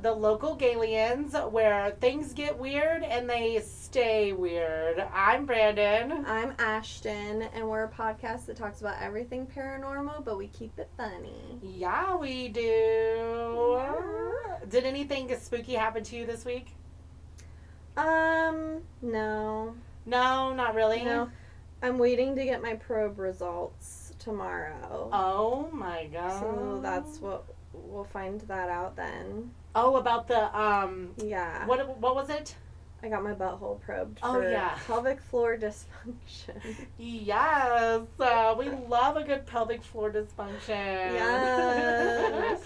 the local Gayliens, where things get weird and they stay weird. I'm Brandon. I'm Ashton, and we're a podcast that talks about everything paranormal, but we keep it funny. Yeah, we do. Yeah. Did anything spooky happen to you this week? No. No, not really. No. I'm waiting to get my probe results tomorrow. Oh my god. So that's what we'll find that out then. Oh, about the Yeah. What was it? I got my butthole probed Oh, for yeah. pelvic floor dysfunction. Yes, we love a good pelvic floor dysfunction. Yes.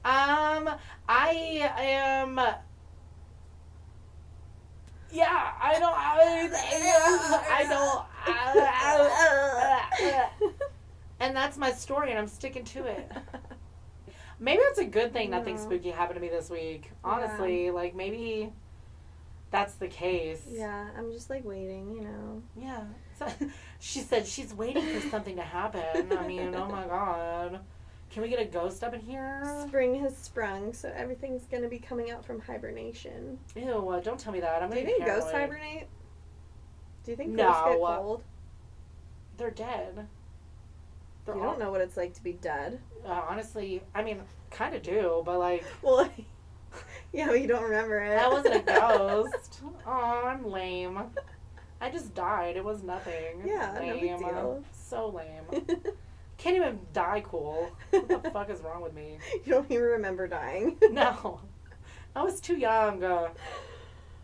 I am. Yeah, I don't. And that's my story, and I'm sticking to it. Maybe it's a good thing nothing spooky happened to me this week. Honestly, Yeah. like maybe that's the case. Yeah, I'm just like waiting, you know. Yeah. So, she said she's waiting for something to happen. I mean, oh my god. Can we get a ghost up in here? Spring has sprung, so everything's gonna be coming out from hibernation. Ew, don't tell me that. I'm Do gonna you be think paranoid. ghosts hibernate? Do you think No. ghosts get cold? They're dead. You don't know what it's like to be dead. Honestly, I mean, kind of do, but like... Well, yeah, but you don't remember it. That wasn't a ghost. Oh, I'm lame. I just died. It was nothing. Yeah, no big deal. So lame. Can't even die cool. What the fuck is wrong with me? You don't even remember dying. No. I was too young.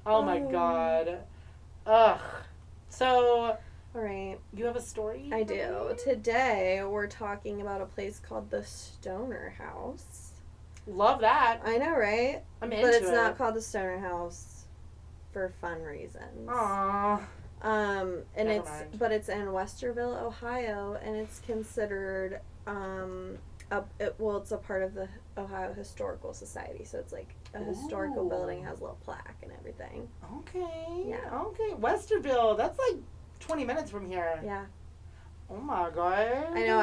Oh my god. Ugh. So... All right. You have a story? I do. Today, we're talking about a place called the Stoner House. Love that. I know, right? I'm into it. But it's not called the Stoner House for fun reasons. Aww. And Never mind. it's in Westerville, Ohio, and it's considered it's a part of the Ohio Historical Society, so it's like a historical building, has a little plaque and everything. Okay. Yeah. Okay. Westerville. That's like 20 minutes from here. Yeah. Oh my god. I know.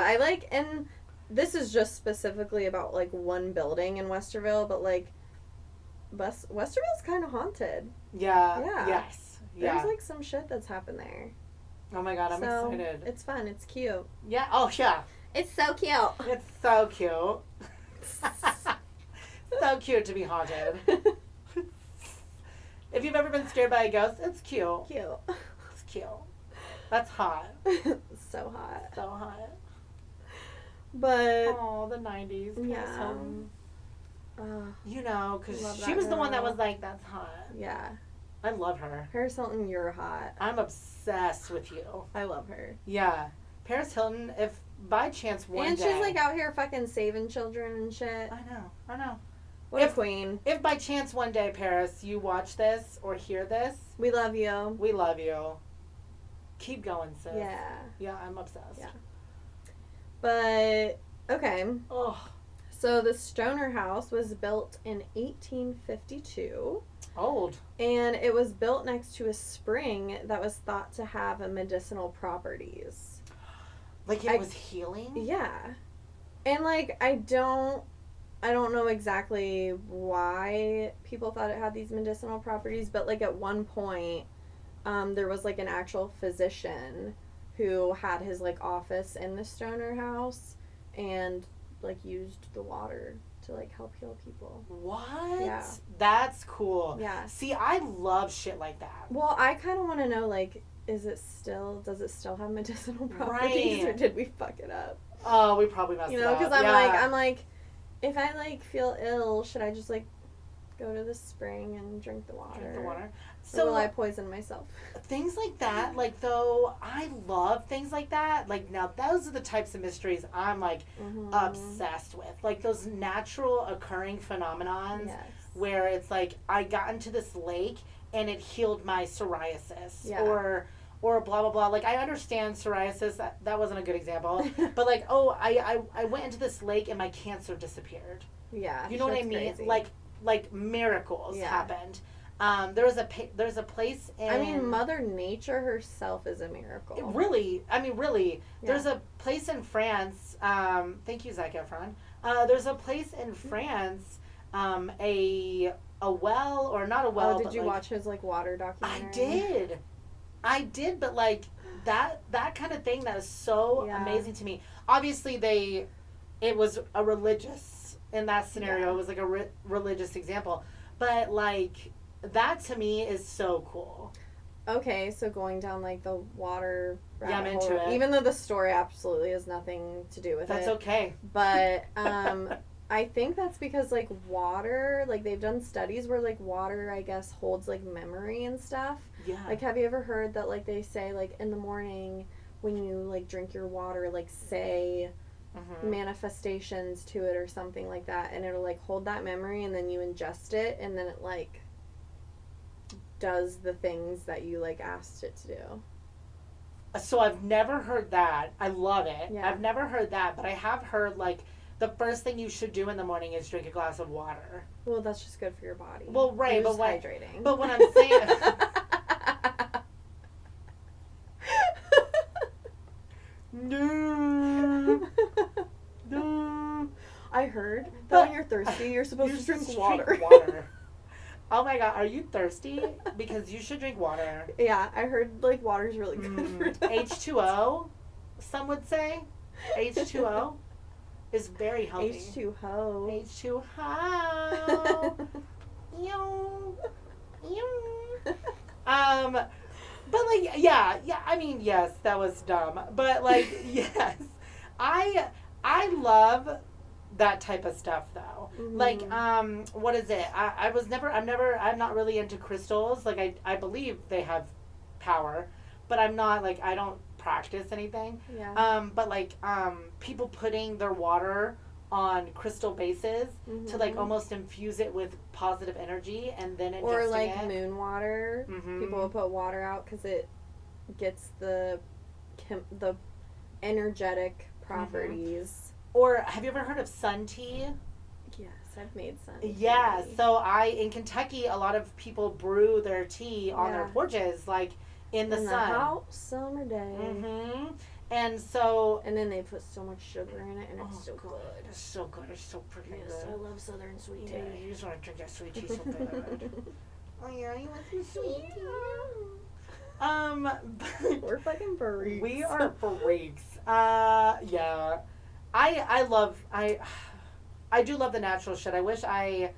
And this is just specifically about like one building in Westerville, but like Westerville's kind of haunted. Yeah. Yeah. Yes. Yeah. There's like some shit that's happened there. Oh my god, I'm So, excited. It's fun. It's cute. Yeah. Oh yeah. It's so cute. It's so cute. So cute to be haunted. If you've ever been scared by a ghost, it's cute. Cute. It's cute. That's hot. So hot. So hot. But Oh, the 90s. yeah. You know, because Love she that was the one that girl. was like, that's hot. Yeah. I love her. Paris Hilton, you're hot. I'm obsessed with you. I love her. Yeah. Paris Hilton, if by chance one And day... she's like out here fucking saving children and shit. I know. What a queen. If by chance one day, Paris, you watch this or hear this, We love you. we love you. Keep going, sis. Yeah. Yeah, I'm obsessed. Yeah. But, okay. Oh, So the Stoner House was built in 1852. old. And it was built next to a spring that was thought to have medicinal properties. Like it was healing? Yeah. And like I don't know exactly why people thought it had these medicinal properties, but like at one point there was like an actual physician who had his like office in the Stoner House and like used the water to like help heal people. What? Yeah. That's cool. Yeah. See, I love shit like that. Well, I kind of want to know like does it still have medicinal properties, Right. or did we fuck it up? Oh, we probably messed You it know, up. because Yeah. I'm like, if I like feel ill, should I just like go to the spring and drink the water? Drink the water. So will I poison myself? Things like that, like though, I love things like that. Like now, those are the types of mysteries I'm like obsessed with. Like those natural occurring phenomenons Yes. where it's like I got into this lake and it healed my psoriasis, Yeah. or blah blah blah. Like I understand psoriasis. That wasn't a good example, but like I went into this lake and my cancer disappeared. Yeah. You know what I shit's mean? crazy. Like miracles Yeah. happened. There's a place in... I mean, Mother Nature herself is a miracle. Really. Yeah. There's a place in France. Thank you, Zac Efron. There's a place in France a well, or not a well. Oh, did but you like, watch his like water documentary? I did, but like that kind of thing, that is so amazing to me. Obviously, it was a religious in that scenario. It was like a religious example, but like that to me is so cool. Okay, so going down like the water rabbit I'm hole, into it. even though the story absolutely has nothing to do with That's it. okay. But I think that's because like water, like they've done studies where like water, I guess, holds like memory and stuff. Yeah. Like, have you ever heard that like they say like in the morning when you like drink your water, like say manifestations to it or something like that, and it'll like hold that memory, and then you ingest it, and then it like does the things that you like asked it to do. So I've never heard that. I love it. Yeah. I've never heard that, but I have heard like the first thing you should do in the morning is drink a glass of water. Well, that's just good for your body. Well, right, You're but just what? Hydrating. But what I'm saying. No. No. I heard that when you're thirsty, you're supposed to drink water. Oh my god, are you thirsty? Because you should drink water. Yeah, I heard like water's really good for that. H2O, some would say. H2O is very healthy. H2O. H2O. But like, yeah, I mean, yes, that was dumb. But like, yes, I love that type of stuff though. Like, what is it? I'm not really into crystals. Like, I believe they have power, but I'm not like, I don't practice anything. Yeah. But like, people putting their water on crystal bases to like almost infuse it with positive energy and then ingesting or like it. moon water. People will put water out because it gets the energetic properties. Or have you ever heard of sun tea? Yes, I've made sun tea. Yeah, so in Kentucky, a lot of people brew their tea on their porches, like in the sun. The hot summer day. And so... And then they put so much sugar in it, and it's so good. It's so good. It's so pretty yes, good. I love southern sweet tea. Yeah, you just want to drink that sweet tea so bad. Oh yeah, you want some sweet tea? We're fucking freaks. We are freaks. Yeah. I do love the natural shit. I wish I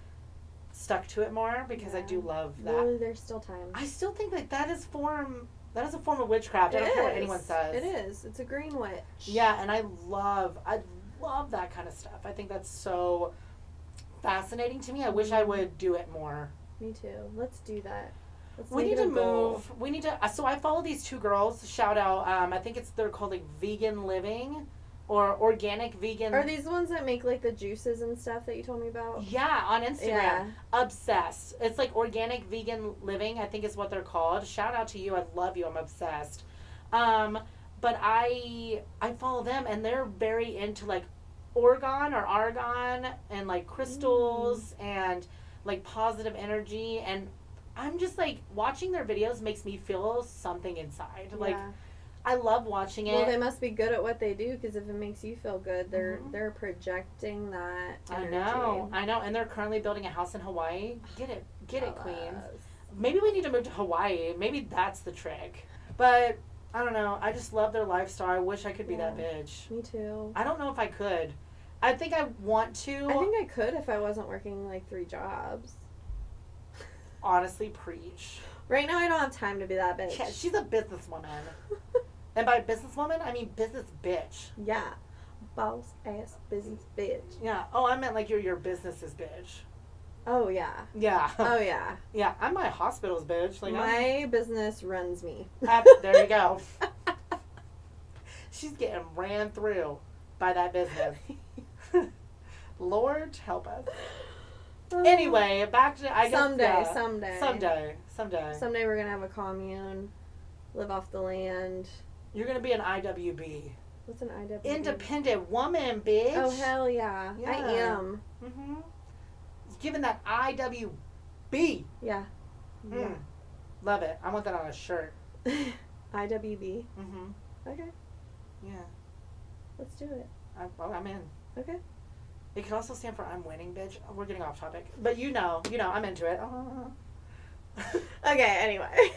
stuck to it more because I do love that. Well, there's still time. I still think like that is a form of witchcraft. I don't care what anyone says. It is. It's a green witch. Yeah, and I love that kind of stuff. I think that's so fascinating to me. I wish I would do it more. Me too. Let's do that. We need to move. We need to. So I follow these two girls. Shout out. I think they're called like Vegan Living, or Organic Vegan. Are these the ones that make like the juices and stuff that you told me about? Yeah, on Instagram. Yeah. Obsessed. It's like Organic Vegan Living, I think is what they're called. Shout out to you. I love you. I'm obsessed. But I follow them, and they're very into like argon and like crystals and like positive energy, and I'm just like watching their videos makes me feel something inside. Yeah. Like I love watching it. Well, they must be good at what they do, because if it makes you feel good, they're projecting that energy. I know, and they're currently building a house in Hawaii. Get it, queens. Maybe we need to move to Hawaii. Maybe that's the trick. But I don't know. I just love their lifestyle. I wish I could be that bitch. Me too. I don't know if I could. I think I want to. I think I could if I wasn't working like 3 jobs. Honestly, preach. Right now, I don't have time to be that bitch. Yeah, she's a businesswoman. And by businesswoman, I mean business bitch. Yeah. Boss ass business bitch. Yeah. Oh, I meant like you're your business's bitch. Oh, yeah. Yeah. Oh, yeah. Yeah, I'm my hospital's bitch. Like my business runs me. There you go. She's getting ran through by that business. Lord help us. Anyway, back to I guess someday. Someday we're gonna have a commune, live off the land. You're gonna be an IWB. What's an IWB? Independent woman, bitch. Oh hell yeah, I am. Giving that IWB. Yeah. Love it. I want that on a shirt. IWB. Okay. Yeah. Let's do it. I'm in. Okay. It could also stand for I'm winning, bitch. We're getting off topic. But you know, I'm into it. Okay, anyway.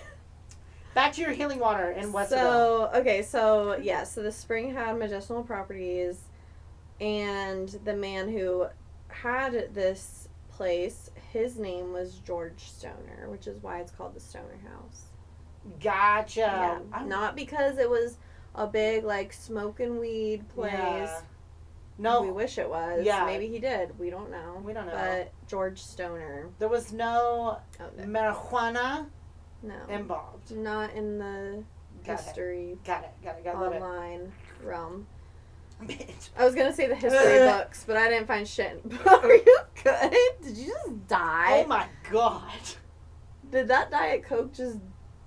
Back to your healing water in Westerville. So the spring had medicinal properties, and the man who had this place, his name was George Stoner, which is why it's called the Stoner House. Gotcha. Yeah, not because it was a big, like, smoking weed place. Yeah. No. We wish it was. Yeah. Maybe he did. We don't know. But George Stoner. There was no marijuana No. involved. Not in the history. Got it. Online realm. Bitch. I was gonna say the history books, but I didn't find shit. Are you good? Did you just die? Oh my god. Did that Diet Coke just...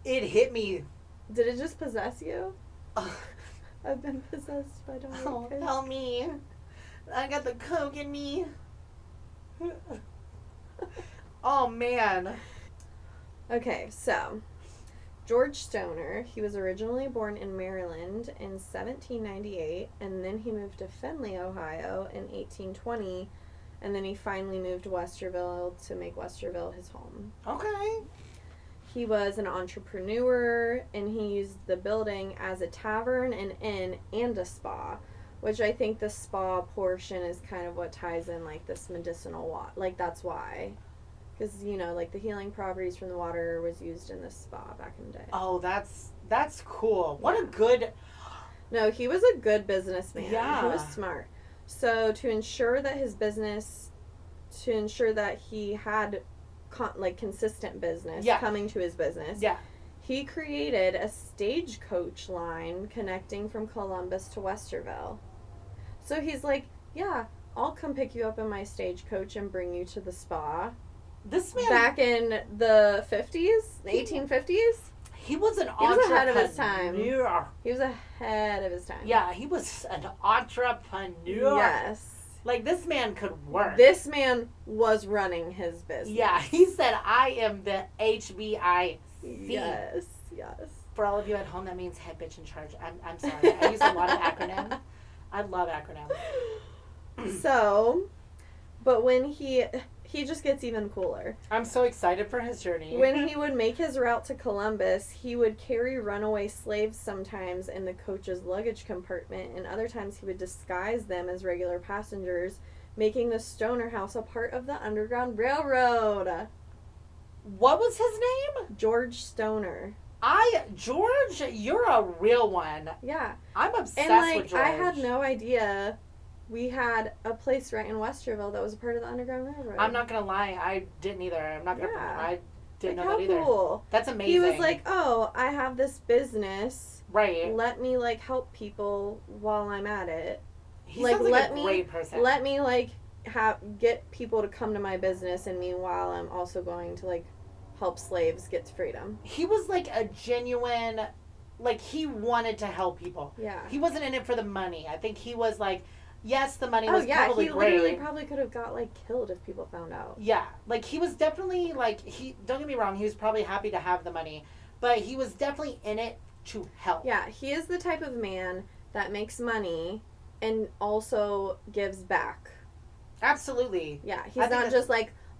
It hit me. Did it just possess you? I've been possessed by Diet Coke. Help me. I got the Coke in me. Oh, man. Okay, so... George Stoner, he was originally born in Maryland in 1798, and then he moved to Findlay, Ohio in 1820, and then he finally moved to Westerville to make Westerville his home. Okay. He was an entrepreneur, and he used the building as a tavern, an inn, and a spa, which I think the spa portion is kind of what ties in, like, this medicinal water. Like, that's why. Because, like, the healing properties from the water was used in the spa back in the day. Oh, that's cool. What a good... No, he was a good businessman. Yeah. He was smart. So, to ensure that he had, consistent business coming to his business, he created a stagecoach line connecting from Columbus to Westerville. So, he's like, yeah, I'll come pick you up in my stagecoach and bring you to the spa. This man... Back in the 50s? The 1850s? He was an entrepreneur. He was ahead of his time. He was ahead of his time. Yeah, he was an entrepreneur. Yes. Like, this man could work. This man was running his business. Yeah, he said, I am the HBIC. Yes. For all of you at home, that means head bitch in charge. I'm sorry. I use a lot of acronyms. I love acronyms. So, but when he just gets even cooler. I'm so excited for his journey. When he would make his route to Columbus, he would carry runaway slaves sometimes in the coach's luggage compartment, and other times he would disguise them as regular passengers, making the Stoner House a part of the Underground Railroad. What was his name? George Stoner. George, you're a real one. Yeah. I'm obsessed with George. I had no idea we had a place right in Westerville that was a part of the Underground Railroad. I'm not going to lie. I didn't either. I didn't know how that either. Cool. That's amazing. He was like, oh, I have this business. Right. Let me, help people while I'm at it. He sounds like a great person. Let me, get people to come to my business, and meanwhile, I'm also going to, help slaves get to freedom. He was, a genuine, he wanted to help people. Yeah. He wasn't in it for the money. I think he was, yes, the money was probably he great. Literally probably could have got, killed if people found out. Yeah. He was definitely, don't get me wrong, he was probably happy to have the money, but he was definitely in it to help. Yeah, he is the type of man that makes money and also gives back. Absolutely. Yeah, he's not just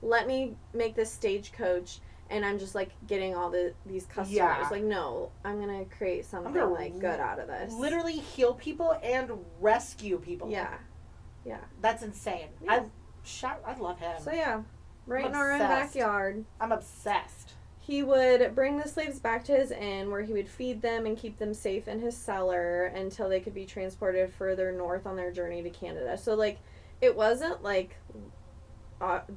let me make this stagecoach and I'm just getting all these customers. Yeah. No, I'm gonna create something good out of this. Literally heal people and rescue people. Yeah. That's insane. Yeah. I love him. So yeah, right in our own backyard. I'm obsessed. He would bring the slaves back to his inn where he would feed them and keep them safe in his cellar until they could be transported further north on their journey to Canada. So it wasn't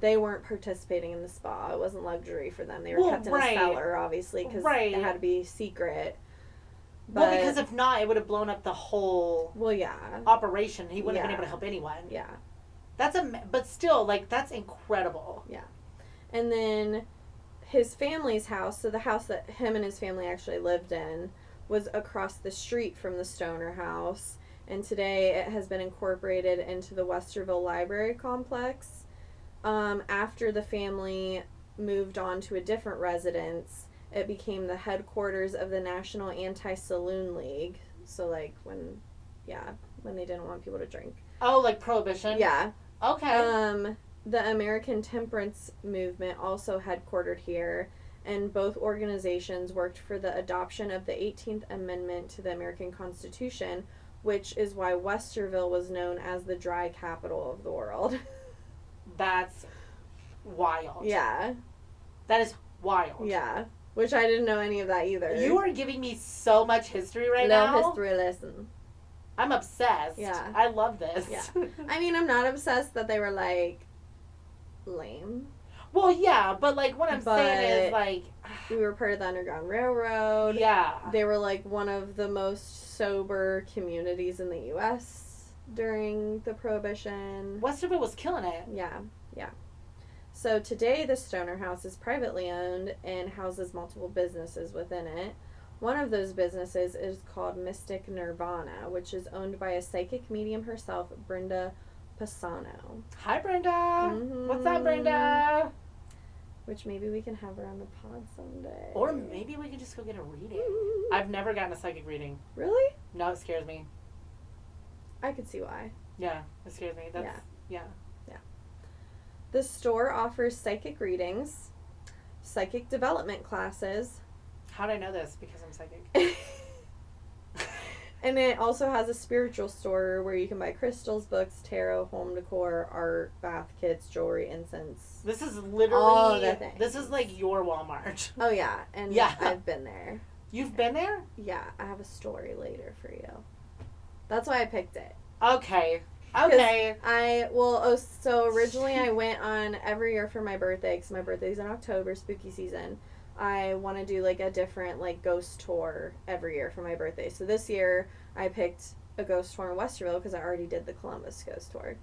they weren't participating in the spa. It wasn't luxury for them. They were kept in a cellar, obviously, because it had to be secret. But, because if not, it would have blown up the whole operation. He wouldn't have been able to help anyone. Yeah. But still, that's incredible. Yeah. And then his family's house, so the house that him and his family actually lived in, was across the street from the Stoner House. And today it has been incorporated into the Westerville Library Complex. After the family moved on to a different residence, it became the headquarters of the National Anti-Saloon League. So, when they didn't want people to drink. Oh, Prohibition? Yeah. Okay. The American Temperance Movement also headquartered here, and both organizations worked for the adoption of the 18th Amendment to the American Constitution, which is why Westerville was known as the dry capital of the world. That's wild. Yeah. That is wild. Yeah. Which I didn't know any of that either. You are giving me so much history right now. No history lesson. I'm obsessed. Yeah. I love this. Yeah. I mean, I'm not obsessed that they were, like, lame. Well, yeah, but, like, what I'm saying is, like... We were part of the Underground Railroad. Yeah. They were, like, one of the most sober communities in the U.S. during the Prohibition. Westerville was killing it. Yeah, yeah. So today the Stoner House is privately owned and houses multiple businesses within it. One of those businesses is called Mystic Nirvana, which is owned by a psychic medium herself, Brenda Pisano. Hi, Brenda. Mm-hmm. What's up, Brenda? Which maybe we can have her on the pod someday. Or maybe we could just go get a reading. I've never gotten a psychic reading. Really? No, it scares me. I could see why. Yeah, it scares me. That's, yeah. The store offers psychic readings, psychic development classes. How did I know this? Because I'm psychic. And it also has a spiritual store where you can buy crystals, books, tarot, home decor, art, bath kits, jewelry, incense. This is literally... all the things. This is like your Walmart. Oh, yeah. And yeah. I've been there. You've been there? Yeah. I have a story later for you. That's why I picked it. Okay. So originally I went on every year for my birthday, because my birthday's in October, spooky season. I want to do like a different like ghost tour every year for my birthday. So this year I picked a ghost tour in Westerville because I already did the Columbus ghost tour.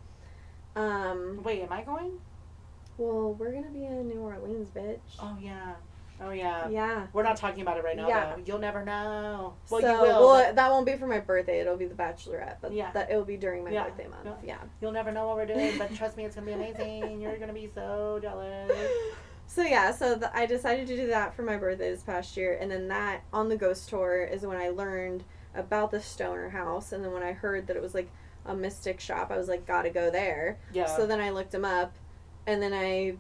Wait, am I going? Well, we're gonna be in New Orleans, bitch. Oh yeah. Oh yeah. Yeah. We're not talking about it right now. Yeah. Though. You'll never know. Well, So, you will. well, that won't be for my birthday. It'll be the Bachelorette, but Yeah. that it'll be during my Yeah. birthday month. Yeah. You'll never know what we're doing, but trust me, it's gonna be amazing. You're gonna be so jealous. So yeah, I decided to do that for my birthday this past year, and then that on the ghost tour is when I learned about the Stoner House, and then when I heard that it was like a mystic shop, I was like, gotta go there. Yeah. So then I looked them up, and then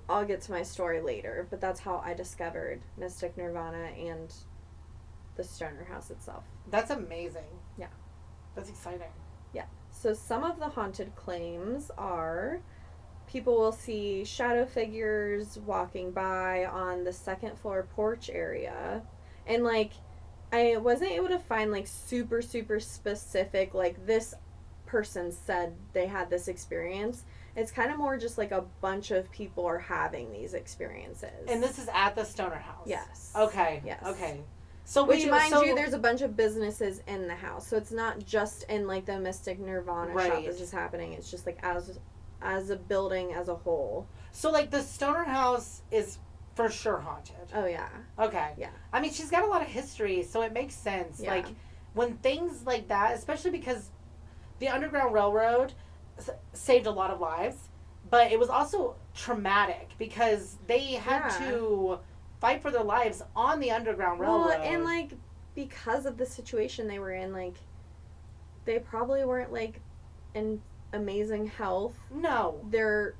I'll get to my story later, but that's how I discovered Mystic Nirvana and the Stoner House itself. That's amazing. Yeah. That's exciting. Yeah. So some of the haunted claims are people will see shadow figures walking by on the second floor porch area. And like, I wasn't able to find like super, super specific, like this person said they had this experience. It's kind of more just like a bunch of people are having these experiences. And this is at the Stoner House? Yes. Okay. Yes. Okay. So Which, mind you, there's a bunch of businesses in the house. So it's not just in like the Mystic Nirvana shop this is happening. It's just like as a building as a whole. So like the Stoner House is for sure haunted. Oh, yeah. Okay. Yeah. I mean, she's got a lot of history, so it makes sense. Yeah. Like, when things like that, especially because the Underground Railroad saved a lot of lives, but it was also traumatic because they had to fight for their lives on the Underground Railroad. Well, and, like, because of the situation they were in, like, they probably weren't, like, in amazing health. No. They're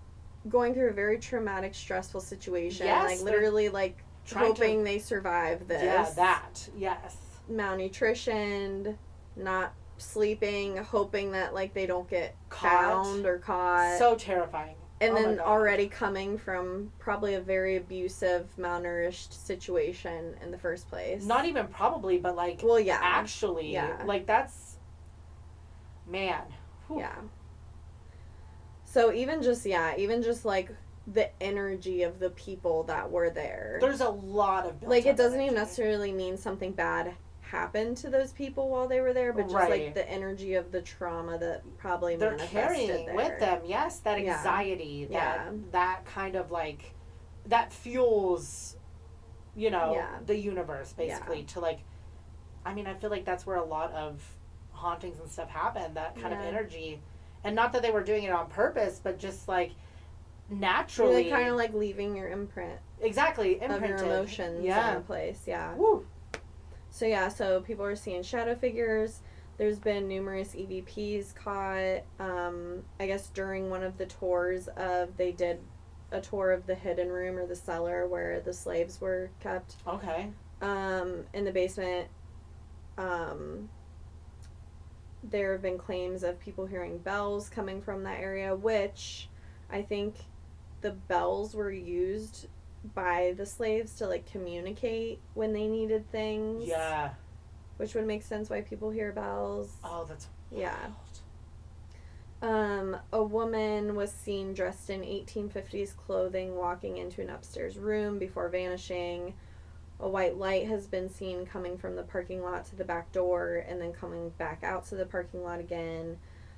going through a very traumatic, stressful situation. Yes, like, literally, like, hoping they survive this. Yeah, that. Yes. Malnutritioned, not sleeping, hoping that, like, they don't get found or caught. So terrifying. And then already coming from probably a very abusive, malnourished situation in the first place. Not even probably, but, like, well, yeah. Actually. Yeah. Like, that's, man. Whew. Yeah. So even just, like, the energy of the people that were there. There's a lot of like, it doesn't even necessarily mean something bad happened to those people while they were there, but just, like, the energy of the trauma that probably they're manifested carrying there. with them. Yes, that anxiety, that kind of, like, that fuels, you know, the universe, basically, to, like, I mean, I feel like that's where a lot of hauntings and stuff happen, that kind of energy. And not that they were doing it on purpose, but just, like, naturally. You're kind of, like, leaving your imprint. Exactly, imprinted. Of your emotions in a place, Woo. So, so people are seeing shadow figures. There's been numerous EVPs caught. I guess during one of the tours they did a tour of the hidden room or the cellar where the slaves were kept. Okay. In the basement, there have been claims of people hearing bells coming from that area, which I think the bells were used by the slaves to like communicate when they needed things. Yeah. Which would make sense why people hear bells. Oh, that's yeah. wild. A woman was seen dressed in 1850s clothing walking into an upstairs room before vanishing. A white light has been seen coming from the parking lot to the back door and then coming back out to the parking lot again.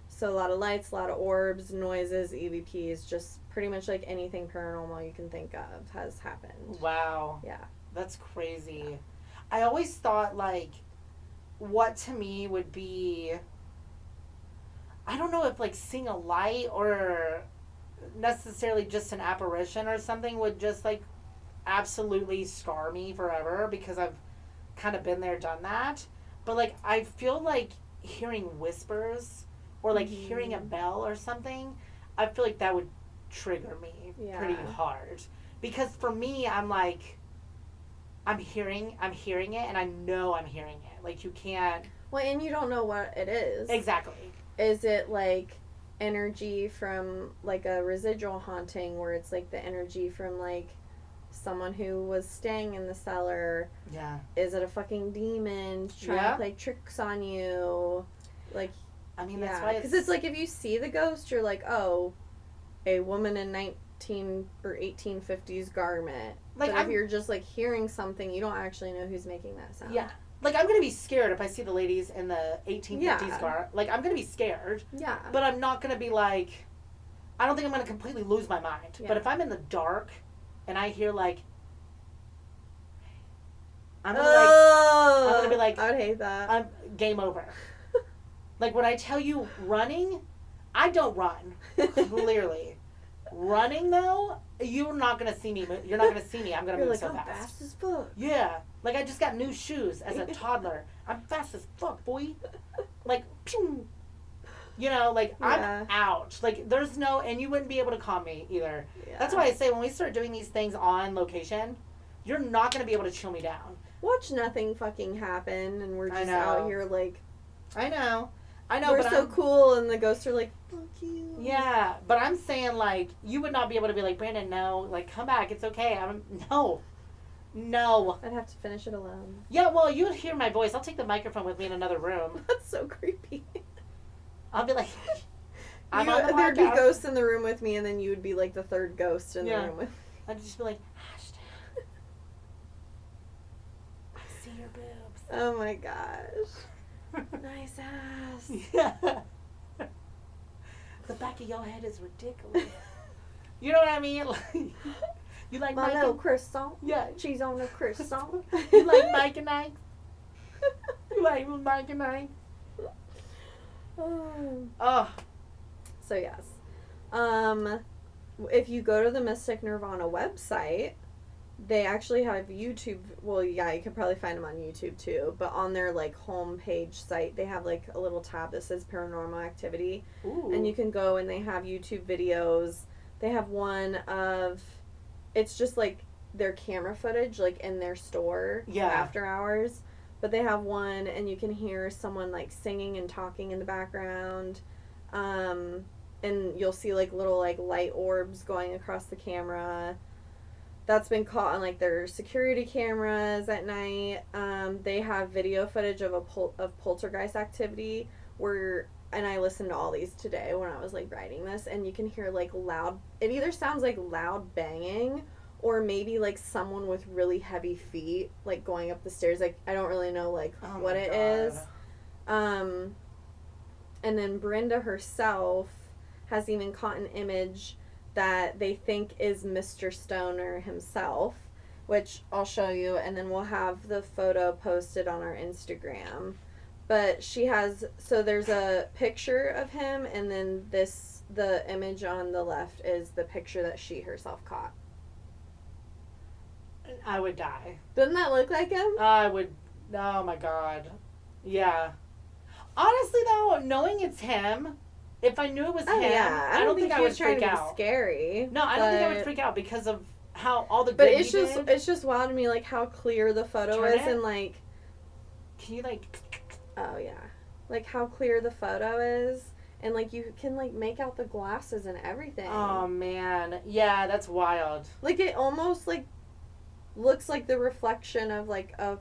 So a lot of lights, a lot of orbs, noises, EVPs, just pretty much like anything paranormal you can think of has happened. Wow. Yeah. That's crazy. I always thought, like, what to me would be, I don't know if, like, seeing a light or necessarily just an apparition or something would just, like, absolutely scar me forever because I've kind of been there, done that. But, like, I feel like hearing whispers or, like, hearing a bell or something, I feel like that would trigger me pretty hard. Because for me, I'm like, I'm hearing it, and I know I'm hearing it. Like, you can't... Well, and you don't know what it is. Exactly. Is it, like, energy from, like, a residual haunting where it's, like, the energy from, like, someone who was staying in the cellar? Yeah. Is it a fucking demon trying to play tricks on you? Like, I mean, that's why because it's like, if you see the ghost, you're like, oh, a woman in 1850s garment. Like, but if you're just, like, hearing something, you don't actually know who's making that sound. Yeah. Like, I'm going to be scared if I see the ladies in the 1850s garment. Like, I'm going to be scared. Yeah. But I'm not going to be like, I don't think I'm going to completely lose my mind. Yeah. But if I'm in the dark and I hear, like, I'm going to be like, I would hate that. I'm game over. Like, when I tell you running, I don't run. Clearly. Running, though, you're not going to see me. You're not going to see me. I'm going to move like, so I'm fast. Fast as fuck. Yeah. Like, I just got new shoes as a toddler. I'm fast as fuck, boy. Like, pew. You know, like, I'm out. Like, there's no... And you wouldn't be able to calm me, either. Yeah. That's why I say, when we start doing these things on location, you're not going to be able to chill me down. Watch nothing fucking happen, and we're just out here, like... I know, we're but so cool, and the ghosts are like, fuck you. Yeah, but I'm saying, like, you would not be able to be like, Brandon, no, like, come back, it's okay. No. I'd have to finish it alone. Yeah, well, you would hear my voice. I'll take the microphone with me in another room. That's so creepy. I'll be like, there'd be ghosts in the room with me, and then you would be, like, the third ghost in the room with me. I'd just be like, Ashton, I see your boobs. Oh, my gosh. Nice ass. Yeah. The back of your head is ridiculous. You know what I mean? Like, you like my little croissant? Yeah. Cheese on a croissant. You like Mike and Ike? You like Mike and Ike? Oh. So, yes. If you go to the Mystic Nirvana website, they actually have YouTube. Well, yeah, you could probably find them on YouTube too. But on their like homepage site, they have like a little tab that says Paranormal Activity. Ooh. And you can go and they have YouTube videos. They have one of, it's just like their camera footage, like in their store after hours. But they have one, and you can hear someone like singing and talking in the background. And you'll see like little like light orbs going across the camera. That's been caught on like their security cameras at night. They have video footage of of poltergeist activity and I listened to all these today when I was like writing this, and you can hear like loud. It either sounds like loud banging, or maybe like someone with really heavy feet like going up the stairs. Like, I don't really know like what it is. And then Brenda herself has even caught an image that they think is Mr. Stoner himself, which I'll show you, and then we'll have the photo posted on our Instagram. But there's a picture of him, and then the image on the left is the picture that she herself caught. I would die. Doesn't that look like him? I would. Oh my God. Yeah. Honestly, though, knowing it's him, if I knew it was him, yeah. I don't think I he would was trying freak to be out. scary. No, I don't think I would freak out because of how all the good But he did. it's just wild to me, like, how clear the photo Turn is it? and, like... Can you, like... Oh, yeah. Like, how clear the photo is. And, like, you can, like, make out the glasses and everything. Oh, man. Yeah, that's wild. Like, it almost, like, looks like the reflection of, like, a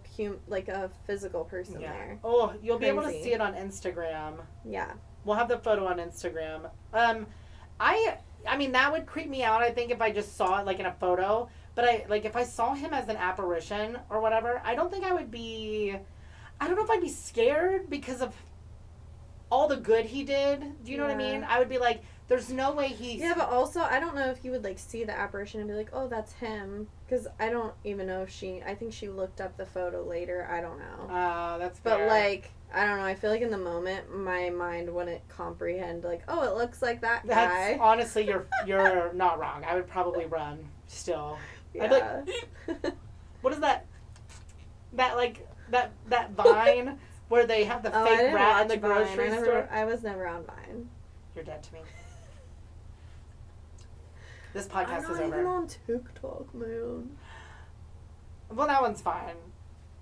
physical person there. Oh, you'll be able to Crazy. see it on Instagram. Yeah. We'll have the photo on Instagram. I mean, that would creep me out, I think, if I just saw it, like, in a photo. But, if I saw him as an apparition or whatever, I don't think I would be... I don't know if I'd be scared because of all the good he did. Do you know what I mean? I would be like, there's no way he's... Yeah, but also, I don't know if you would, like, see the apparition and be like, oh, that's him. Because I don't even know if I think she looked up the photo later. I don't know. That's fair. But, like, I don't know. I feel like in the moment, my mind wouldn't comprehend, like, oh, it looks like that guy. Honestly, you're not wrong. I would probably run still. Yeah. I'd be like, what is that? That Vine where they have the fake rat in the grocery store? I was never on Vine. You're dead to me. This podcast is I'm not over. even on TikTok, man. Well, that one's fine.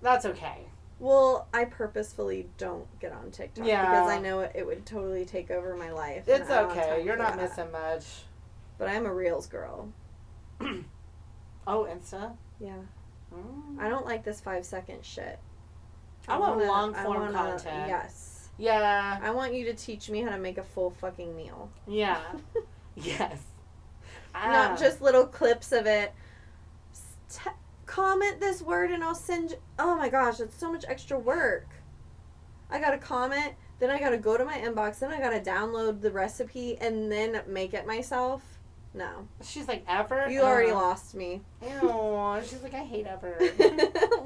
That's okay. Well, I purposefully don't get on TikTok because I know it would totally take over my life. It's okay. You're not missing much. But I'm a Reels girl. Oh, Insta? Yeah. I don't like this 5-second shit. I want long-form content. Yes. Yeah. I want you to teach me how to make a full fucking meal. Yeah. Yes. Not just little clips of it. Comment this word and I'll send you. Oh my gosh, it's so much extra work. I gotta comment, then I gotta go to my inbox, then I gotta download the recipe and then make it myself. No. She's like, effort? You already lost me. Ew. She's like, I hate effort.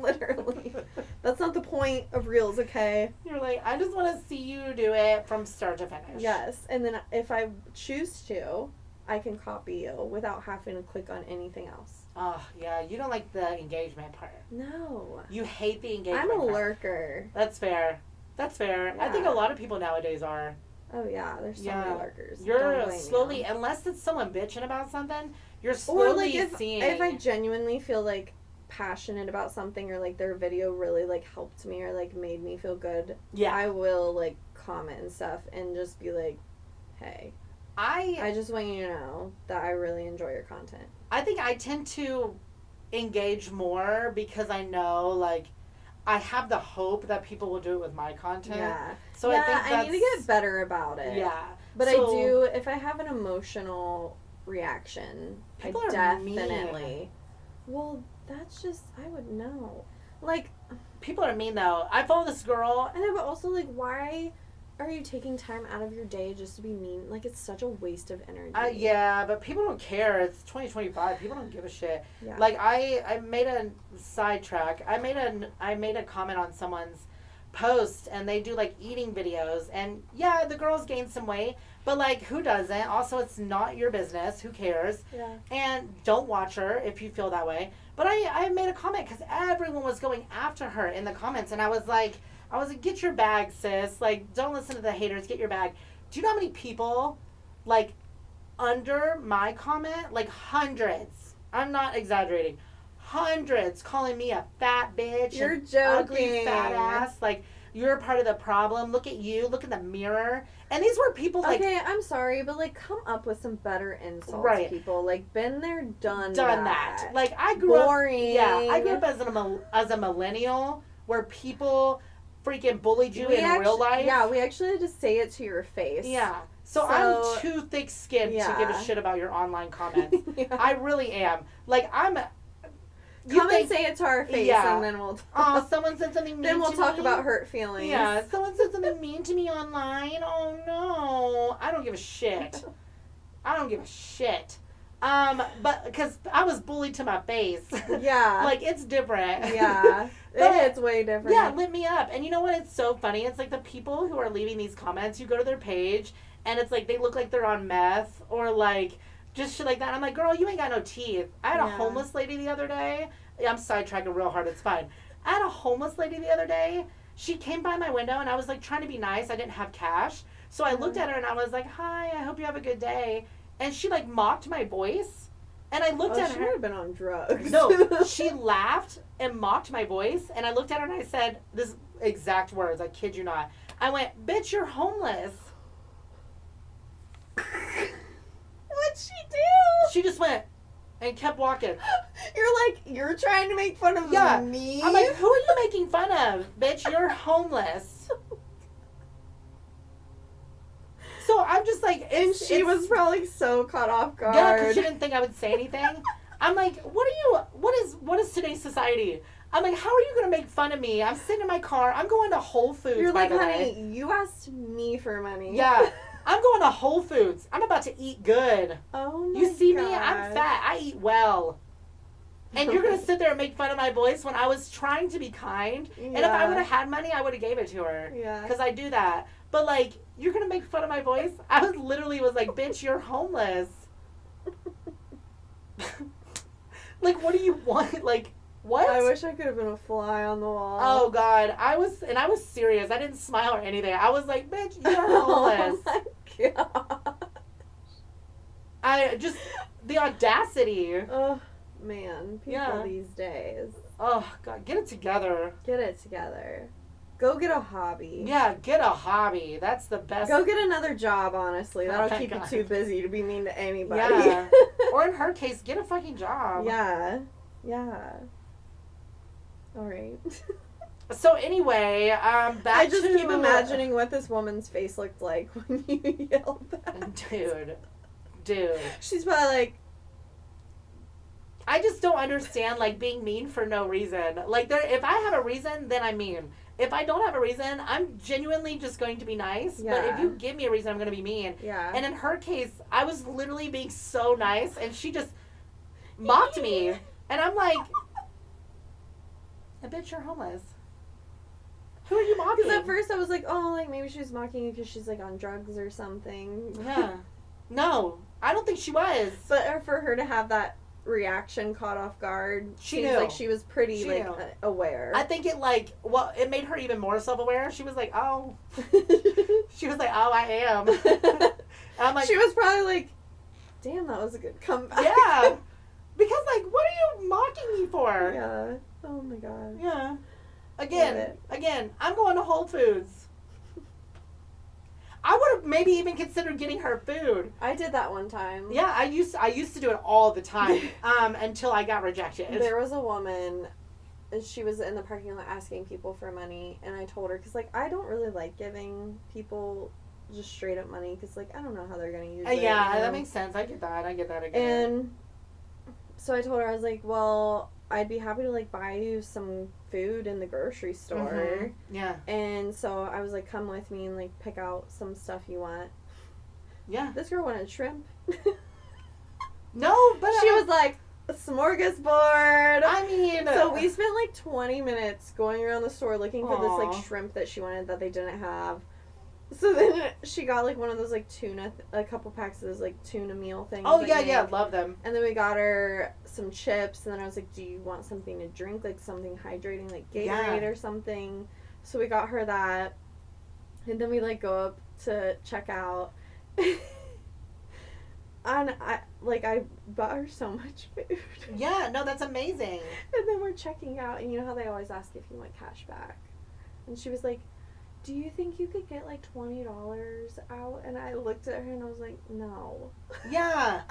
Literally. That's not the point of Reels, okay? You're like, I just want to see you do it from start to finish. Yes. And then if I choose to, I can copy you without having to click on anything else. Oh, yeah. You don't like the engagement part. No. You hate the engagement I'm a part. lurker. That's fair. That's fair. Yeah. I think a lot of people nowadays are. Oh, yeah. There's so many lurkers. You're slowly, unless it's someone bitching about something, you're slowly seeing. If I genuinely feel, like, passionate about something or, like, their video really, like, helped me or, like, made me feel good, I will, like, comment and stuff and just be like, hey. I just want you to know that I really enjoy your content. I think I tend to engage more because I know, like, I have the hope that people will do it with my content. Yeah. So I think I need to get better about it. Yeah. But I do, if I have an emotional reaction, people I are definitely. mean. Well, that's just, I would know. Like. People are mean, though. I follow this girl. I know, but also, like, why are you taking time out of your day just to be mean? Like, it's such a waste of energy. Yeah, but people don't care. It's 2025. People don't give a shit. Yeah. Like, I made a sidetrack. I made a comment on someone's post, and they do, like, eating videos. And, yeah, the girls gained some weight. But, like, who doesn't? Also, it's not your business. Who cares? Yeah. And don't watch her if you feel that way. But I made a comment because everyone was going after her in the comments. And I was like, get your bag, sis. Like, don't listen to the haters. Get your bag. Do you know how many people, like, under my comment, like, hundreds, I'm not exaggerating, hundreds calling me a fat bitch. You're and joking. ugly fat ass. Like, you're a part of the problem. Look at you. Look in the mirror. And these were people, like... Okay, I'm sorry, but, like, come up with some better insults, people. Like, been there, done that. Like, I grew Boring. up... Yeah, I grew up as a millennial where people... freaking bullied you in real life. Yeah, we actually had to say it to your face. Yeah. So I'm too thick-skinned to give a shit about your online comments. I really am. Like, Come and say it to our face, and then we'll talk. Oh, someone said something mean to me. Then we'll talk about hurt feelings. Yeah, someone said something mean to me online. Oh, no. I don't give a shit. But because I was bullied to my face. Yeah. Like, it's different. Yeah. It's way different. Yeah, lit me up. And you know what? It's so funny. It's like the people who are leaving these comments, you go to their page, and it's like they look like they're on meth or like just shit like that. I'm like, girl, you ain't got no teeth. I had a homeless lady the other day. I'm sidetracking real hard. It's fine. I had a homeless lady the other day. she came by my window and I was like trying to be nice. I didn't have cash. So I looked at her and I was like, hi, I hope you have a good day. And she like mocked my voice. And I looked at She her. might have been on drugs. No, she laughed and mocked my voice. And I looked at her and I said, this exact words, I kid you not. I went, bitch, you're homeless. What'd she do? She just went and kept walking. You're trying to make fun of Yeah. me? I'm like, who are you making fun of? Bitch, you're homeless. So I'm just like, and she was probably so caught off guard. Yeah, because she didn't think I would say anything. I'm like, what is today's society? I'm like, how are you going to make fun of me? I'm sitting in my car. I'm going to Whole Foods, You're by like, the honey, way. you asked me for money. Yeah. I'm going to Whole Foods. I'm about to eat good. Oh my You see God. me? I'm fat. I eat well. And you're going to sit there and make fun of my voice when I was trying to be kind. Yeah. And if I would have had money, I would have gave it to her. Yeah. Because I do that. But, like, you're going to make fun of my voice? I was like, bitch, you're homeless. Like, what do you want? Like, what? I wish I could have been a fly on the wall. Oh, God. I was serious. I didn't smile or anything. I was like, bitch, you're homeless. Oh my God. The audacity. Oh, man. People Yeah. these days. Oh, God, get it together. Get it together. Go get a hobby. Yeah, get a hobby. That's the best. Go get another job, honestly. That'll my keep God. you too busy to be mean to anybody. Yeah. Or in her case, get a fucking job. Yeah. Yeah. All right. So anyway, back I just to... keep imagining what this woman's face looked like when you yelled that. Dude. She's probably like, I just don't understand, like, being mean for no reason. Like, if I have a reason, then I'm mean. If I don't have a reason, I'm genuinely just going to be nice. Yeah. But if you give me a reason, I'm going to be mean. yeah. And in her case, I was literally being so nice, and she just mocked me. And I'm like, I bet you're homeless. Who are you mocking? Because at first I was like, oh, like maybe she was mocking you because she's like on drugs or something. Yeah. No, I don't think she was. But for her to have that reaction caught off guard, She seems knew. like she was pretty She like knew. aware. I think it made her even more self-aware. She was like, oh. She was like, oh, I am. And I'm like, she was probably like, damn, that was a good comeback. yeah. Because, like, what are you mocking me for? Yeah. Oh my God. Yeah. Love Again, I'm going to Whole Foods. I would have maybe even considered getting her food. I did that one time. Yeah, I used to do it all the time until I got rejected. There was a woman, and she was in the parking lot asking people for money, and I told her, because, like, I don't really like giving people just straight up money, because, like, I don't know how they're going to use it. Yeah, you know? that makes sense. I get that again. And so I told her, I was like, well, I'd be happy to, like, buy you some food in the grocery store. Mm-hmm. Yeah. And so I was like, come with me and, like, pick out some stuff you want. Yeah. This girl wanted shrimp. No, but She was like, a smorgasbord. I mean, So we spent like 20 minutes going around the store looking for this Aw. like shrimp that she wanted that they didn't have. So then she got like one of those like tuna, a couple packs of those like tuna meal things. Oh that yeah, you yeah, make. love them. And then we got her some chips, and then I was like, do you want something to drink, like something hydrating, like Gatorade or something? So we got her that, and then we like go up to check out. And I bought her so much food. Yeah, no, that's amazing. And then we're checking out, and you know how they always ask if you want cash back? And she was like, do you think you could get like $20 out? And I looked at her and I was like, no. Yeah.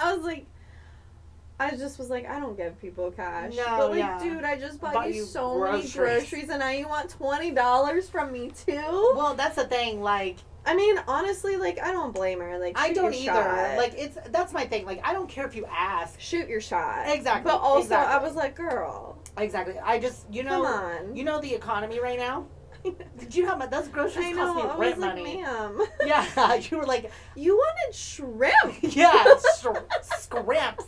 I just was like, I don't give people cash. No, but like, yeah. dude, I just bought Bought you you so many groceries. groceries, and now you want $20 from me too? Well, that's the thing. Like, I mean, honestly, like, I don't blame her. Like, I shoot don't your either. shot. Like, that's my thing. Like, I don't care if you ask. Shoot your shot. Exactly. But also, exactly. I was like, girl, Exactly. I just, come on. You know the economy right now? Did you know how much those groceries I cost know. me I rent was like, money? ma'am. Yeah, you were like, You wanted shrimp. yeah, scrimps.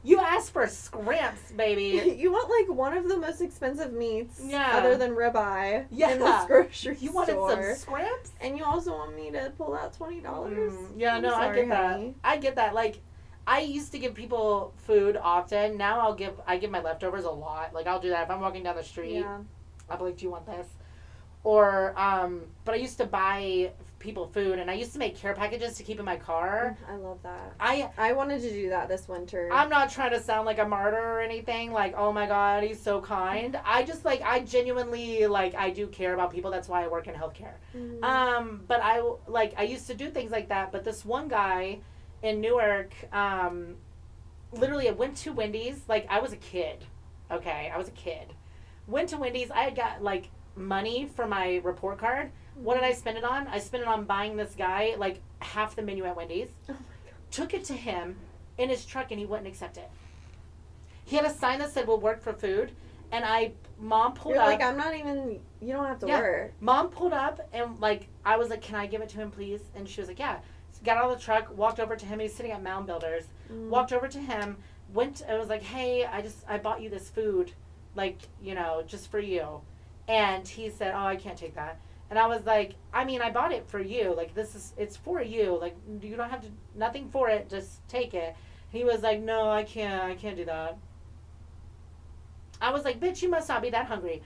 You asked for scrimps, baby. You want like one of the most expensive meats, Yeah. other than ribeye, Yeah. in this grocery You wanted store. some scrimps? And you also want me to pull out $20? Yeah, I'm no, I sorry, get that. honey. I get that. Like, I used to give people food often. Now I give my leftovers a lot. Like, I'll do that if I'm walking down the street. Yeah. I'll be like, do you want this? Or, but I used to buy people food, and I used to make care packages to keep in my car. I love that. I I wanted to do that this winter. I'm not trying to sound like a martyr or anything. Like, oh my God, he's so kind. I just like, I genuinely like, I do care about people. That's why I work in healthcare. But I used to do things like that. But this one guy in Newark, literally, I went to Wendy's. Like, I was a kid. Okay, I was a kid. Went to Wendy's. I had got like money for my report card. What did I spend it on? I spent it on buying this guy like half the menu at Wendy's. Oh my God. Took it to him in his truck, and he wouldn't accept it. He had a sign that said "We'll work for food," and Mom pulled You're up. like, I'm not even. You don't have to work. Mom pulled up, and like I was like, "Can I give it to him, please?" And she was like, "Yeah." So got out of the truck, walked over to him. He's sitting at Mound Builders. Walked over to him. Went. I was like, "Hey, I bought you this food, like just for you," and he said, "Oh, I can't take that." And I was like, I mean, I bought it for you. Like, it's for you. Like, you don't have to, nothing for it. Just take it. He was like, no, I can't do that. I was like, bitch, you must not be that hungry.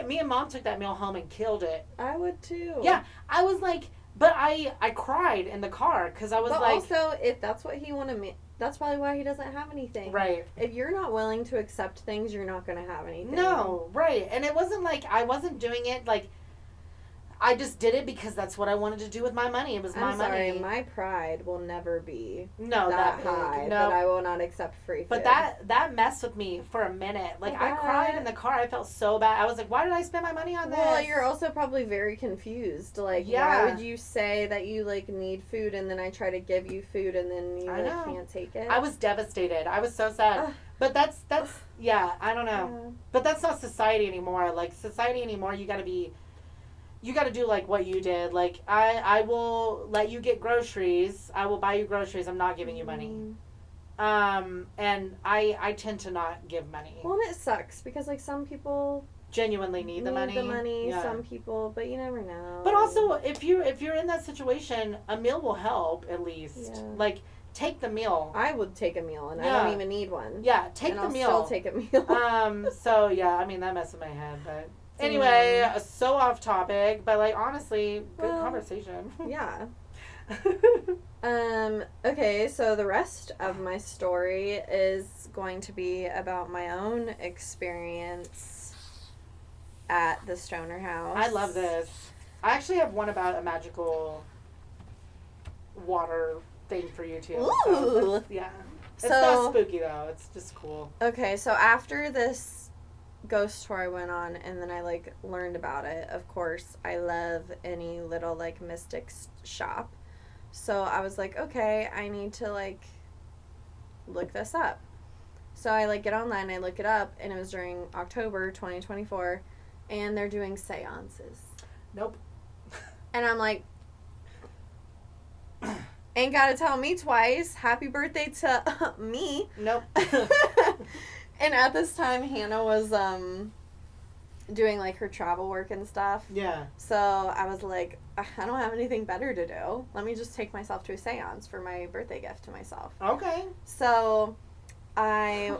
Me and Mom took that meal home and killed it. I would too. Yeah. I was like, but I cried in the car because I was but like. Also, if that's what he wanted me, that's probably why he doesn't have anything. Right. If you're not willing to accept things, you're not going to have anything. No, right. And it wasn't like, I wasn't doing it like, I just did it because that's what I wanted to do with my money. It was my money. My pride will never be that high. No. That I will not accept free food. But that messed with me for a minute. Like, I cried in the car. I felt so bad. I was like, why did I spend my money on this? Well, you're also probably very confused. Like, why would you say that you, like, need food and then I try to give you food and then you can't take it? I was devastated. I was so sad. But that's yeah, I don't know. Yeah. But that's not society anymore. Like, society anymore, you got to do like what you did. Like, I will let you get groceries. I will buy you groceries. I'm not giving you money. And I tend to not give money. Well, and it sucks because like some people genuinely need the money. Yeah. Some people, but you never know. But also, if you're in that situation, a meal will help at least. Yeah. Like, take the meal. I would take a meal, and I don't even need one. Yeah, take the meal. I'll still take a meal. So yeah, I mean that messed with my head, but. Anyway, so off topic, but like honestly, good conversation. Yeah. Okay, so the rest of my story is going to be about my own experience at the Stoner House. I love this. I actually have one about a magical water thing for you too. Ooh. Yeah. It's not spooky though. It's just cool. Okay, so after this ghost tour I went on and then I like learned about it, of course I love any little like mystic shop, so I was like, okay, I need to like look this up. So I like get online, I look it up, and it was during October 2024 and they're doing seances. Nope. And I'm like, ain't gotta tell me twice, happy birthday to me. Nope. And at this time, Hannah was doing, like, her travel work and stuff. Yeah. So I was like, I don't have anything better to do. Let me just take myself to a seance for my birthday gift to myself. Okay. So I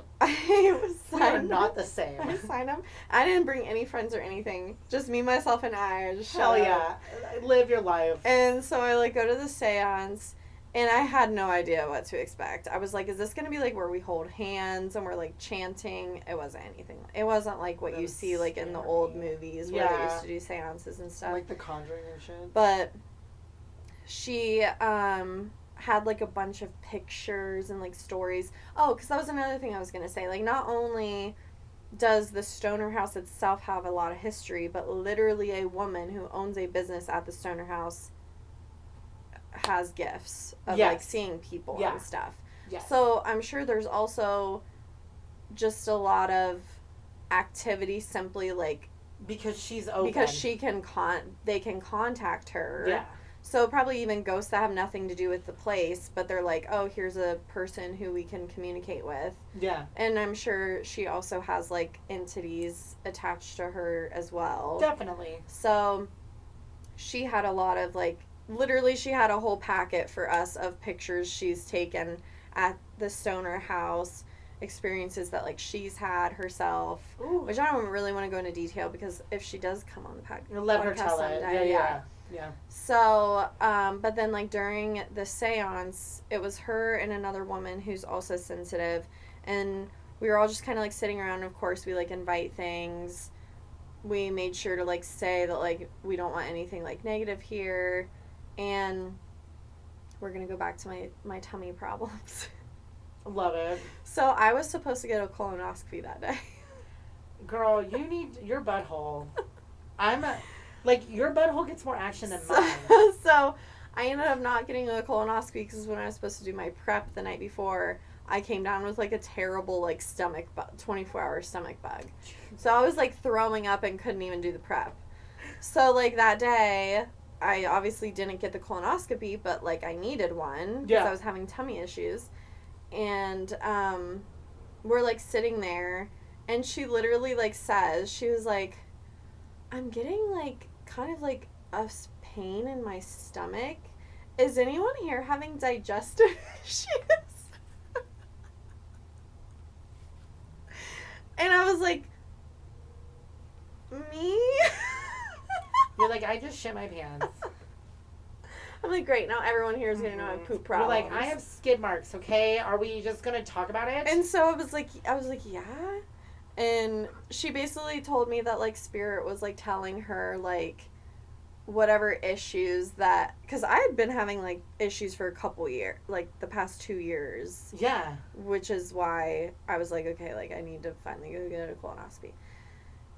signed not the same. I signed up. I didn't bring any friends or anything. Just me, myself, and I just Hell yeah. Live your life. And so I, like, go to the seance. And I had no idea what to expect. I was like, is this going to be, like, where we hold hands and we're, like, chanting? It wasn't anything. It wasn't, like, what you see, like, in the old movies where they used to do seances and stuff. Like The Conjuring and shit. But she had, like, a bunch of pictures and, like, stories. Oh, because that was another thing I was going to say. Like, not only does the Stoner House itself have a lot of history, but literally a woman who owns a business at the Stoner House has gifts of like seeing people and stuff. Yes. So I'm sure there's also just a lot of activity simply like because she's open. Because she can they can contact her. Yeah. So probably even ghosts that have nothing to do with the place, but they're like, oh, here's a person who we can communicate with. Yeah. And I'm sure she also has like entities attached to her as well. Definitely. So she had a lot of like literally, she had a whole packet for us of pictures she's taken at the Stoner House. experiences that like she's had herself. Ooh. Which I don't really want to go into detail because if she does come on the podcast, Let her tell someday, it. Yeah. So, but then like during the seance, it was her and another woman who's also sensitive, and we were all just kind of like sitting around. And of course, we like invite things. We made sure to like say that like we don't want anything like negative here, and we're gonna go back to my tummy problems. Love it. So I was supposed to get a colonoscopy that day. Girl, you need your butthole. Your butthole gets more action than mine. So I ended up not getting a colonoscopy because when I was supposed to do my prep the night before, I came down with like a terrible like stomach bug, 24-hour stomach bug. So I was like throwing up and couldn't even do the prep. So like that day, I obviously didn't get the colonoscopy, but like I needed one because I was having tummy issues. And we're like sitting there, and she literally like says, she was like, I'm getting like kind of like a pain in my stomach. Is anyone here having digestive issues? And I was like, me? You're like, I just shit my pants. I'm like, great, now everyone here is going to know I have poop problems. You're like, I have skid marks, okay? Are we just going to talk about it? And so I was like, yeah. And she basically told me that, like, Spirit was, like, telling her, like, whatever issues that... Because I had been having, like, issues for a couple years, like, the past 2 years. Yeah. Which is why I was like, okay, like, I need to finally go get a colonoscopy.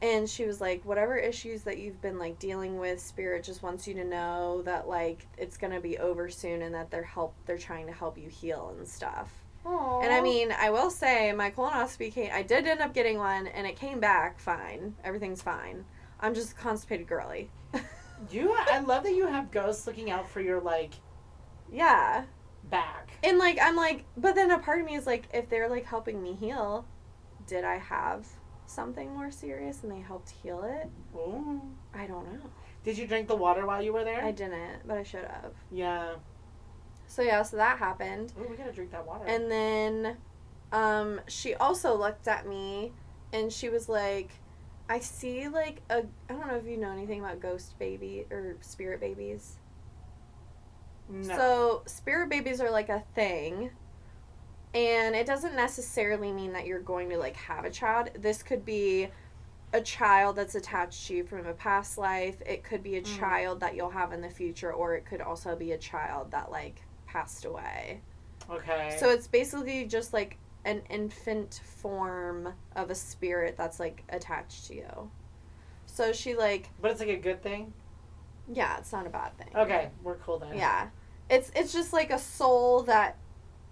And she was like, whatever issues that you've been, like, dealing with, Spirit just wants you to know that, like, it's going to be over soon and that they're trying to help you heal and stuff. Aww. And I mean, I will say, my colonoscopy I did end up getting one, and it came back fine. Everything's fine. I'm just a constipated girly. I love that you have ghosts looking out for your, like... Yeah. Back. And, like, I'm like, but then a part of me is like, if they're, like, helping me heal, did I have something more serious and they helped heal it? Ooh. I don't know. Did you drink the water while you were there? I didn't, but I should have. Yeah. So that happened. Oh, we gotta drink that water. And then she also looked at me and she was like, I see like I don't know if you know anything about ghost baby or spirit babies. No. So spirit babies are like a thing. And it doesn't necessarily mean that you're going to like have a child. This could be a child that's attached to you from a past life. It could be a child that you'll have in the future, or it could also be a child that like passed away. Okay. So it's basically just like an infant form of a spirit that's like attached to you. So she like... But it's like a good thing? Yeah, it's not a bad thing. Okay, we're cool then. Yeah. It's just like a soul that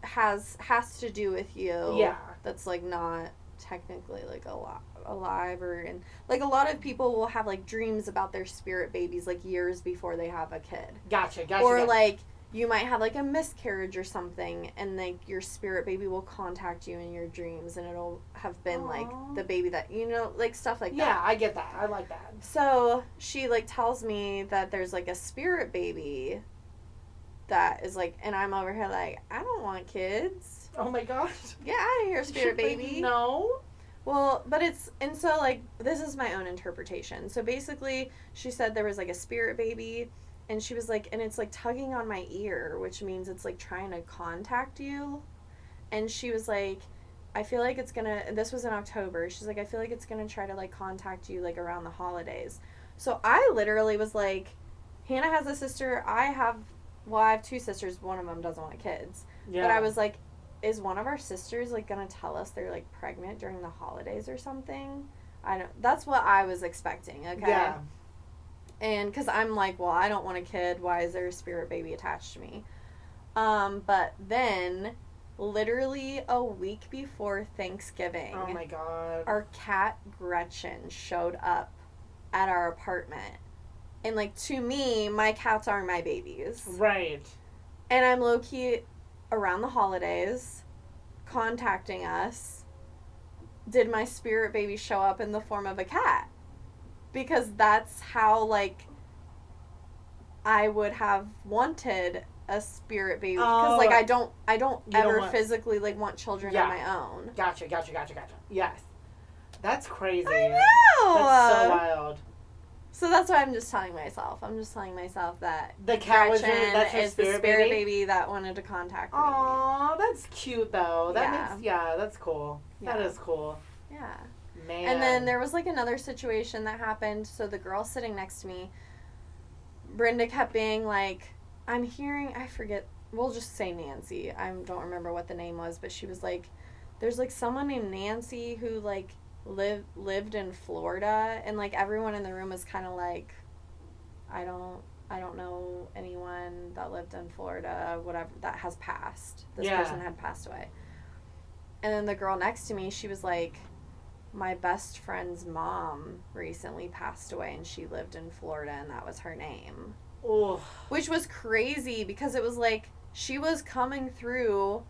has to do with you. Yeah. That's like not technically like alive, or and like a lot of people will have like dreams about their spirit babies like years before they have a kid. Gotcha. Or like you might have like a miscarriage or something, and like your spirit baby will contact you in your dreams, and it'll have been like the baby that like stuff like that. Yeah, I get that. I like that. So she like tells me that there's like a spirit baby that is like, and I'm over here like, I don't want kids. Oh my gosh. Get out of here, spirit baby. No. Well, but and so like, this is my own interpretation. So basically, she said there was like a spirit baby, and she was like, and it's like tugging on my ear, which means it's like trying to contact you. And she was like, I feel like it's gonna, and this was in October, she's like, I feel like it's gonna try to like contact you like around the holidays. So I literally was like, Hannah has a sister, I have 2 sisters, one of them doesn't want kids. Yeah. But I was like, is one of our sisters like gonna tell us they're like pregnant during the holidays or something? That's what I was expecting, okay? Yeah. And because I'm like, well, I don't want a kid, why is there a spirit baby attached to me? But then, literally a week before Thanksgiving, oh my God, our cat Gretchen showed up at our apartment. And like, to me, my cats are my babies. Right. And I'm low-key around the holidays contacting us. Did my spirit baby show up in the form of a cat? Because that's how, like, I would have wanted a spirit baby because like I don't You ever don't want- physically like want children Yeah. on my own. Gotcha. Yes. That's crazy. I know. That's so wild. So that's why I'm just telling myself. I'm just telling myself that The cat was Gretchen that's your is the spirit spirit baby? baby that wanted to contact me. Aw, that's cute though. That Yeah. makes that's cool. That Yeah. is cool. Yeah. Man. And then there was like another situation that happened. So the girl sitting next to me, Brenda kept being like, I'm hearing, I forget, we'll just say Nancy. I don't remember what the name was, but she was like, there's like someone named Nancy who like lived in Florida, and like everyone in the room was kind of like, I don't know anyone that lived in Florida, whatever, that has passed. This person had passed away. And then the girl next to me, she was like, my best friend's mom recently passed away and she lived in Florida and that was her name. Ooh. Which was crazy because it was like she was coming through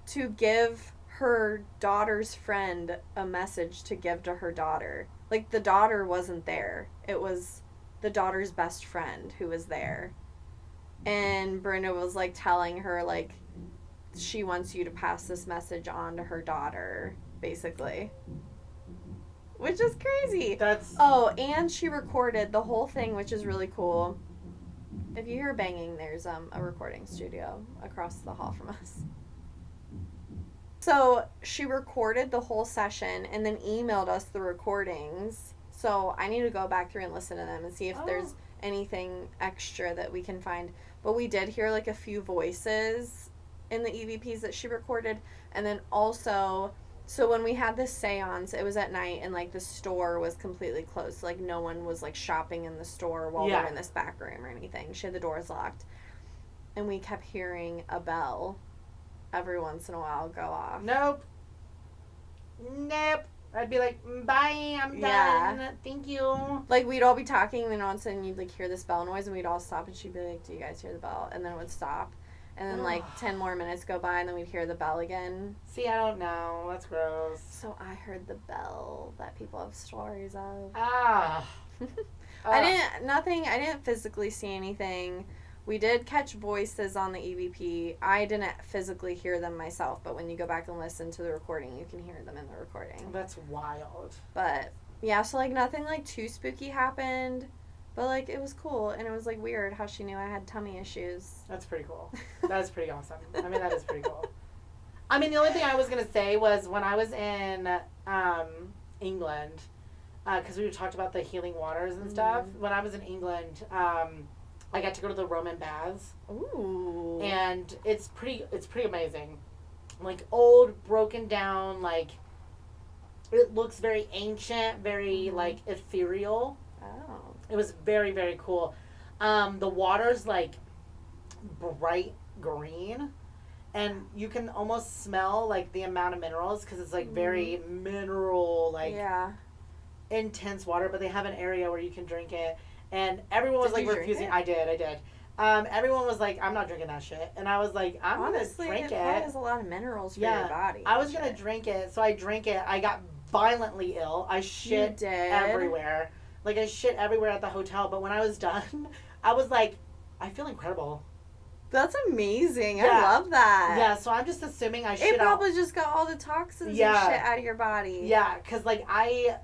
to give her daughter's friend a message to give to her daughter. Like the daughter wasn't there. It was the daughter's best friend who was there. And Brenda was like telling her like she wants you to pass this message on to her daughter, basically. Which is crazy. That's Oh, and she recorded the whole thing, which is really cool. If you hear banging, there's a recording studio across the hall from us. So she recorded the whole session and then emailed us the recordings. So I need to go back through and listen to them and see if there's anything extra that we can find. But we did hear like a few voices in the EVPs that she recorded. And then also, so when we had this seance, it was at night and like the store was completely closed. Like no one was like shopping in the store while we were in this back room or anything. She had the doors locked. And we kept hearing a bell every once in a while go off. Nope. I'd be like, bye, I'm done. Thank you. Like, we'd all be talking, and then all of a sudden you'd, like, hear this bell noise, and we'd all stop, and she'd be like, do you guys hear the bell? And then it would stop. And then, like, 10 more minutes go by, and then we'd hear the bell again. See, I don't know. That's gross. So I heard the bell that people have stories of. I didn't physically see anything. We did catch voices on the EVP. I didn't physically hear them myself, but when you go back and listen to the recording, you can hear them in the recording. That's wild. But, yeah, so, like, nothing, like, too spooky happened. But, like, it was cool, and it was, like, weird how she knew I had tummy issues. That's pretty cool. That's pretty awesome. I mean, that is pretty cool. I mean, the only thing I was going to say was when I was in England, because we talked about the healing waters and stuff. When I was in England, I got to go to the Roman baths. Ooh. And it's pretty amazing. Like, old, broken down, like, it looks very ancient, very, like, ethereal. Oh. It was very, very cool. The water's, like, bright green. And you can almost smell, like, the amount of minerals because it's, like, very mineral, like, intense water. But they have an area where you can drink it. And everyone was, like, refusing. I did. Everyone was like, I'm not drinking that shit. And I was like, I'm going to drink it. It has a lot of minerals for your body. I was going to drink it. So I drank it. I got violently ill. I shit everywhere. Like, I shit everywhere at the hotel. But when I was done, I was like, I feel incredible. That's amazing. I love that. Yeah, so I'm just assuming I shit It probably just got all the toxins and shit out of your body. Yeah, because, like,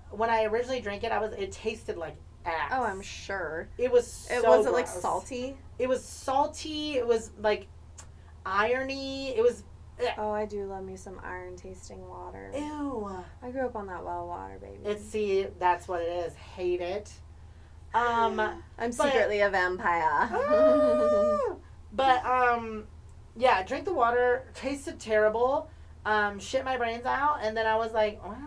when I originally drank it, it tasted like ass. Oh, I'm sure. It was so Was it, gross. like, salty? It was salty. It was, like, irony. It was... Oh, I do love me some iron-tasting water. Ew. I grew up on that well water, baby. That's what it is. Hate it. I'm secretly a vampire. But, yeah, drink the water. Tasted terrible. Shit my brains out. And then I was like, wow.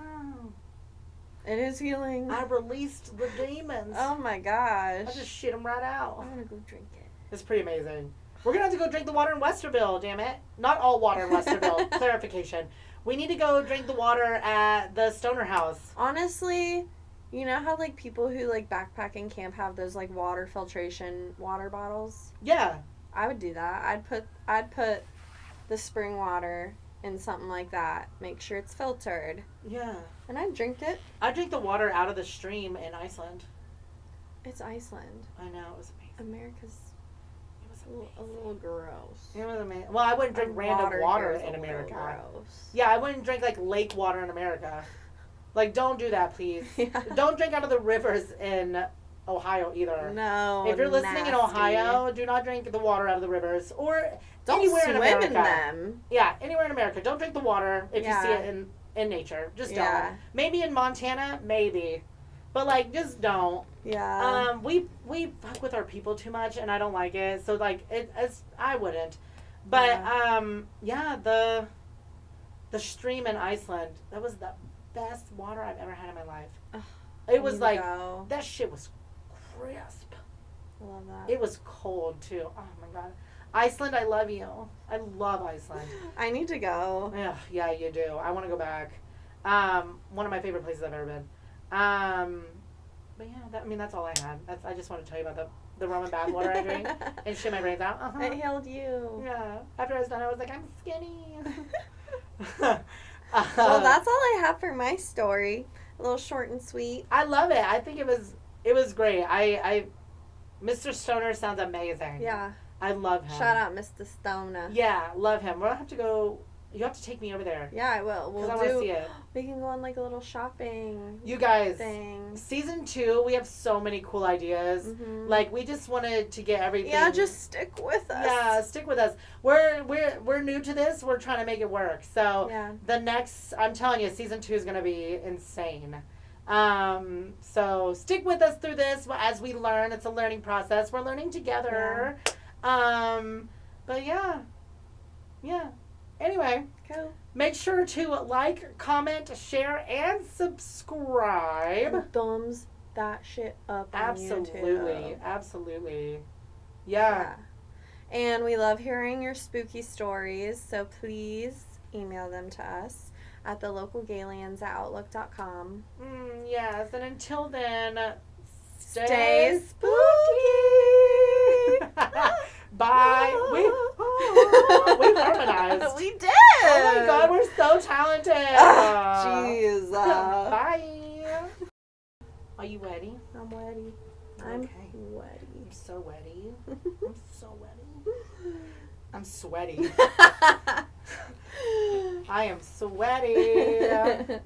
It is healing. I released the demons. Oh my gosh. I just shit them right out. I'm gonna go drink it. It's pretty amazing. We're gonna have to go drink the water in Westerville, damn it. Not all water in Westerville. Clarification. We need to go drink the water at the Stoner House. Honestly, you know how, like, people who, like, backpack and camp have those, like, water filtration water bottles? Yeah. I would do that. I'd put the spring water in something like that. Make sure it's filtered. Yeah. And I'd drink it. I drink the water out of the stream in Iceland. It's Iceland. I know, it was amazing. America's... It was A little gross. It was amazing. Well, I wouldn't drink random water in America. Gross. Yeah, I wouldn't drink like lake water in America. Like, don't do that, please. Yeah. Don't drink out of the rivers in Ohio either. No. If you're listening in nasty. Ohio, do not drink the water out of the rivers or Don't anywhere swim in America. in them. Yeah, anywhere in America. Don't drink the water if you see it in nature. Just don't. Maybe in Montana, maybe. But like, just don't. Yeah. We fuck with our people too much, and I don't like it. So like, I wouldn't. But the stream in Iceland, that was the best water I've ever had in my life. Ugh, it was like that shit was crisp. I love that. It was cold too. Oh my god. Iceland, I love you. I love Iceland. I need to go. Yeah, you do. I want to go back. One of my favorite places I've ever been. But yeah, that's all I had. I just want to tell you about the rum and bath water I drank and shit my brains out. I held you. Yeah. After I was done, I was like, I'm skinny. Well, that's all I have for my story. A little short and sweet. I love it. I think it was great. Mr. Stoner sounds amazing. Yeah. I love him. Shout out Mr. Stoner. Yeah, love him. We'll have to go. You have to take me over there. Yeah, I will. Because I want to see it. We can go on like a little shopping. You guys, thing. Season 2, we have so many cool ideas. Mm-hmm. Like we just wanted to get everything. Yeah, just stick with us. Yeah, stick with us. We're new to this. We're trying to make it work. So the next, I'm telling you, Season 2 is going to be insane. So stick with us through this as we learn. It's a learning process. We're learning together. Yeah. But yeah. Anyway, cool. Make sure to like, comment, share, and subscribe. And thumbs that shit up on YouTube. Absolutely. Yeah. And we love hearing your spooky stories, so please email them to us at thelocalgayliens@outlook.com. Yes, and until then, stay spooky! Bye. We harmonized. We did. Oh my god, we're so talented. Jeez. Bye. Are you ready? I'm ready. I'm ready. I'm so ready. I'm so ready. I'm sweaty. I am sweaty.